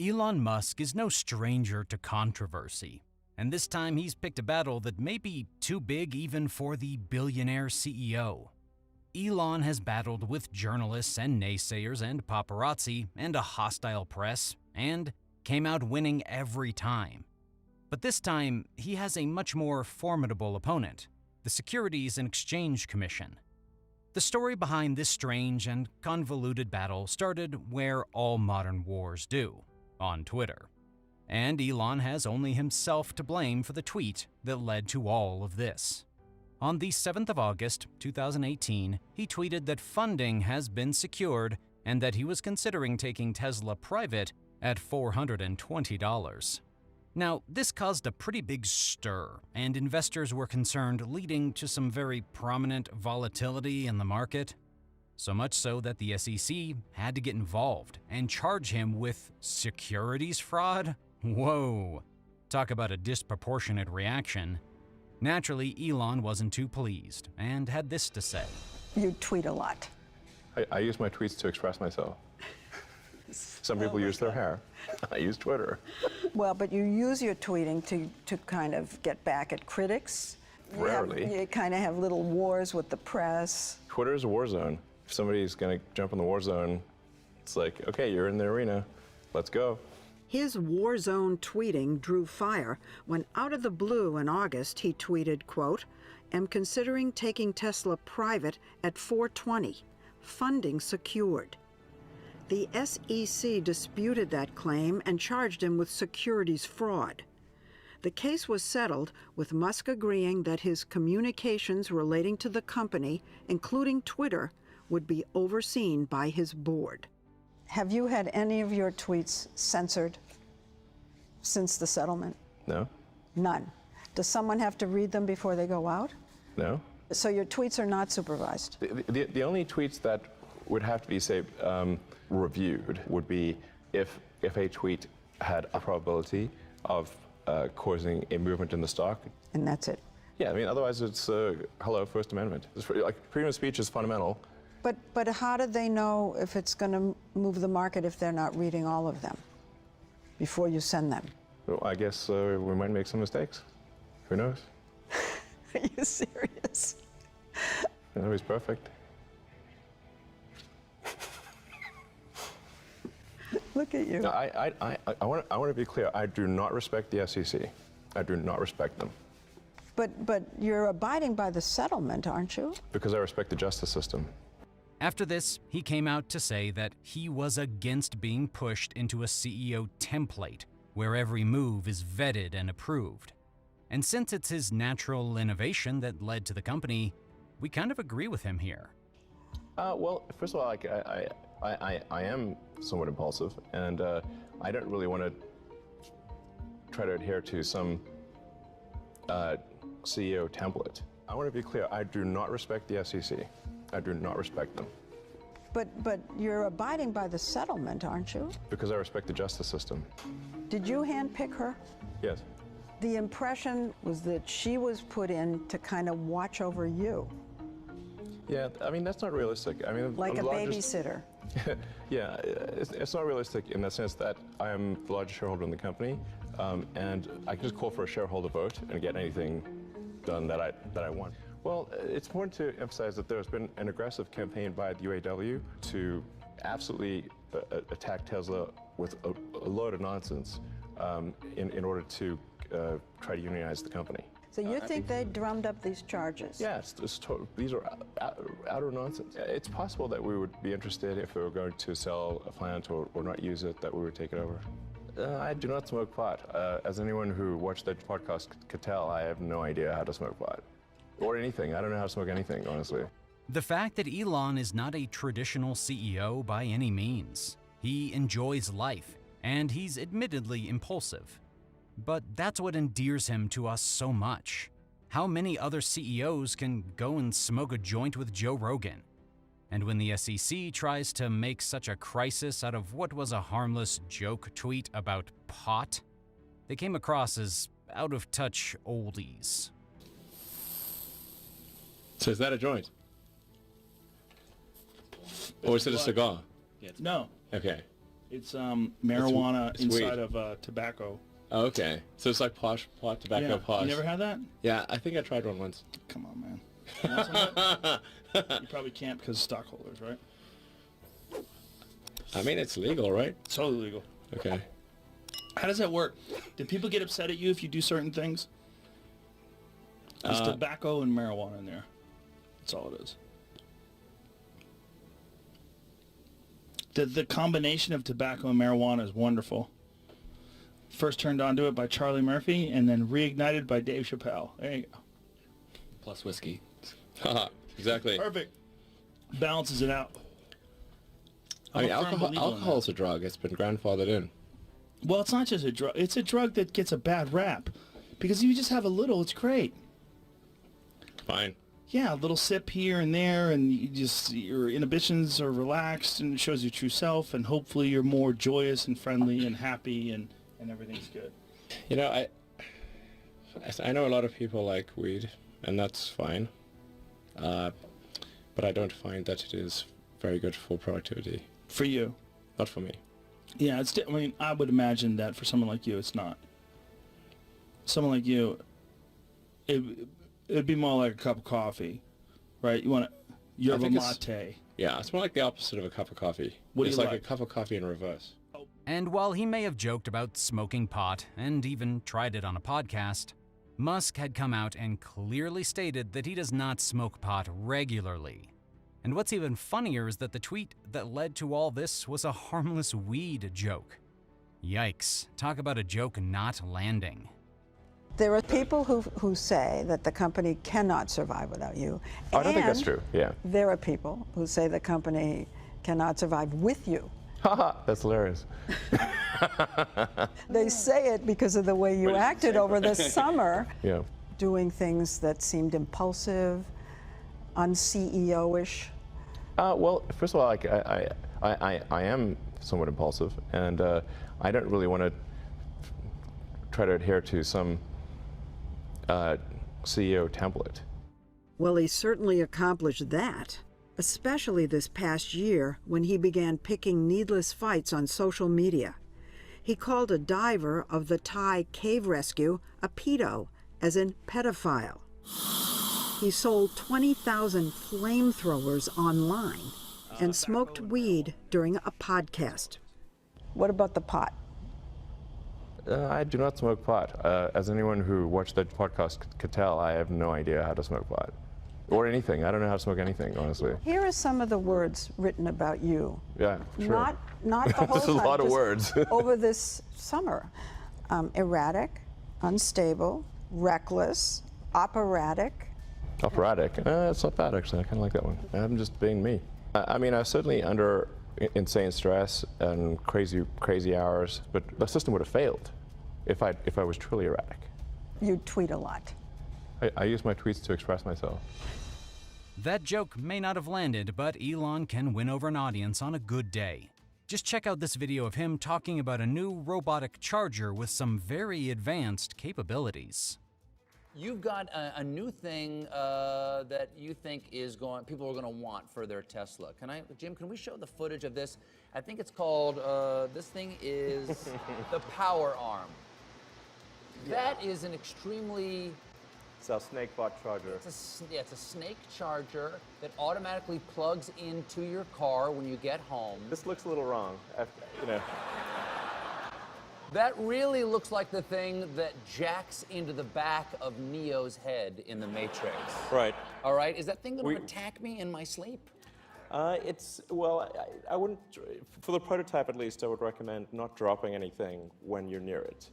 Elon Musk is no stranger to controversy, and this time he's picked a battle that may be too big even for the billionaire CEO. Elon has battled with journalists and naysayers and paparazzi and a hostile press, and came out winning every time. But this time, he has a much more formidable opponent, the Securities and Exchange Commission. The story behind this strange and convoluted battle started where all modern wars do, on Twitter. And Elon has only himself to blame for the tweet that led to all of this. On the 7th of August, 2018, he tweeted that funding has been secured and that he was considering taking Tesla private at $420. Now, this caused a pretty big stir, and investors were concerned, leading to some very prominent volatility in the market. So much so that the SEC had to get involved and charge him with securities fraud? Whoa! Talk about a disproportionate reaction. Naturally, Elon wasn't too pleased and had this to say. You tweet a lot. I use my tweets to express myself. Some people use their hair. I use Twitter. Well, but you use your tweeting to kind of get back at critics. Rarely. You kind of have little wars with the press. Twitter is a war zone. If somebody's going to jump in the war zone, it's like, okay, you're in the arena. Let's go. His war zone tweeting drew fire when out of the blue in August he tweeted, quote, "Am considering taking Tesla private at $420, funding secured." The SEC disputed that claim and charged him with securities fraud. The case was settled, with Musk agreeing that his communications relating to the company, including Twitter, would be overseen by his board. Have you had any of your tweets censored since the settlement? No. None. Does someone have to read them before they go out? No. So your tweets are not supervised? The only tweets that would have to be, say, reviewed would be if a tweet had a probability of causing a movement in the stock. And that's it? Yeah, I mean, otherwise it's, hello, First Amendment. Freedom of speech is fundamental. But how do they know if it's going to move the market if they're not reading all of them before you send them? Well, I guess we might make some mistakes. Who knows? Are you serious? Nobody's perfect. Look at you. No, I want to be clear. I do not respect the SEC. I do not respect them. But you're abiding by the settlement, aren't you? Because I respect the justice system. After this, he came out to say that he was against being pushed into a CEO template where every move is vetted and approved. And since it's his natural innovation that led to the company, we kind of agree with him here. Well, first of all, I am somewhat impulsive, and I don't really want to try to adhere to some CEO template. I want to be clear. I do not respect the SEC. I do not respect them. But you're abiding by the settlement, aren't you? Because I respect the justice system. Did you handpick her? Yes. The impression was that she was put in to kind of watch over you. Yeah, I mean, that's not realistic. I mean, like a babysitter. Yeah, it's not realistic in the sense that I am the largest shareholder in the company, and I can just call for a shareholder vote and get anything done that I want. Well, it's important to emphasize that there's been an aggressive campaign by the UAW to absolutely attack Tesla with a load of nonsense in order to try to unionize the company. So you think they drummed up these charges? Yes, these are utter nonsense. It's possible that we would be interested if we were going to sell a plant or not use it, that we would take it over. I do not smoke pot. As anyone who watched that podcast could tell, I have no idea how to smoke pot. Or anything. I don't know how to smoke anything, honestly. The fact that Elon is not a traditional CEO by any means. He enjoys life, and he's admittedly impulsive. But that's what endears him to us so much. How many other CEOs can go and smoke a joint with Joe Rogan? And when the SEC tries to make such a crisis out of what was a harmless joke tweet about pot, they came across as out-of-touch oldies. So is that a joint? Or is it a cigar? No. Okay. It's marijuana inside of tobacco. Oh, okay. So it's like posh tobacco Yeah. posh. You never had that? Yeah, I think I tried one once. Come on, man. You want some of that? You probably can't because of stockholders, right? I mean, it's legal, right? It's totally legal. Okay. How does that work? Do people get upset at you if you do certain things? There's tobacco and marijuana in there. That's all it is. The combination of tobacco and marijuana is wonderful. First turned onto it by Charlie Murphy and then reignited by Dave Chappelle. There you go. Plus whiskey. Exactly. Perfect. Balances it out. I mean, I'm a firm believer in alcohol's a drug. It's been grandfathered in. that. Well, it's not just a drug. It's a drug that gets a bad rap. Because if you just have a little, it's great. Fine. Yeah, a little sip here and there, and your inhibitions are relaxed, and it shows your true self, and hopefully you're more joyous and friendly and happy, and everything's good. You know, I know a lot of people like weed, and that's fine. But I don't find that it is very good for productivity. For you? Not for me. Yeah, I mean, I would imagine that for someone like you, it's not. Someone like you, it'd be more like a cup of coffee, right? You want yerba mate. Yeah, it's more like the opposite of a cup of coffee. What do it's you like like? a cup of coffee in reverse. And while he may have joked about smoking pot and even tried it on a podcast, Musk had come out and clearly stated that he does not smoke pot regularly. And what's even funnier is that the tweet that led to all this was a harmless weed joke. Yikes, talk about a joke not landing. There are people who say that the company cannot survive without you. Oh, I don't think that's and true. Yeah. There are people who say the company cannot survive with you. Haha, that's hilarious. They say it because of the way you acted over the summer, Yeah. doing things that seemed impulsive, un-CEO-ish. Well, first of all, like, I am somewhat impulsive, and I don't really want to try to adhere to some CEO template. Well, he certainly accomplished that, especially this past year when he began picking needless fights on social media. He called a diver of the Thai cave rescue a pedo, as in pedophile. He sold 20,000 flamethrowers online and smoked weed during a podcast. What about the pot? I do not smoke pot. As anyone who watched that podcast could tell, I have no idea how to smoke pot. Or anything. I don't know how to smoke anything, honestly. Here are some of the words written about you. Yeah, sure. Not the whole That's a time. lot of just words. over this summer. Erratic, unstable, reckless, operatic. Operatic. It's not bad, actually. I kind of like that one. I'm just being me. I mean, I was certainly under insane stress and crazy hours, but the system would have failed if I was truly erratic. You tweet a lot. I use my tweets to express myself. That joke may not have landed, but Elon can win over an audience on a good day. Just check out this video of him talking about a new robotic charger with some very advanced capabilities. You've got a new thing that you think people are going to want for their Tesla. Jim, can we show the footage of this? I think it's called, this thing is the power arm. That is an extremely... It's a snakebot charger. It's a snake charger that automatically plugs into your car when you get home. This looks a little wrong, That really looks like the thing that jacks into the back of Neo's head in The Matrix. Right. All right? Is that thing going to attack me in my sleep? I wouldn't, for the prototype at least, I would recommend not dropping anything when you're near it.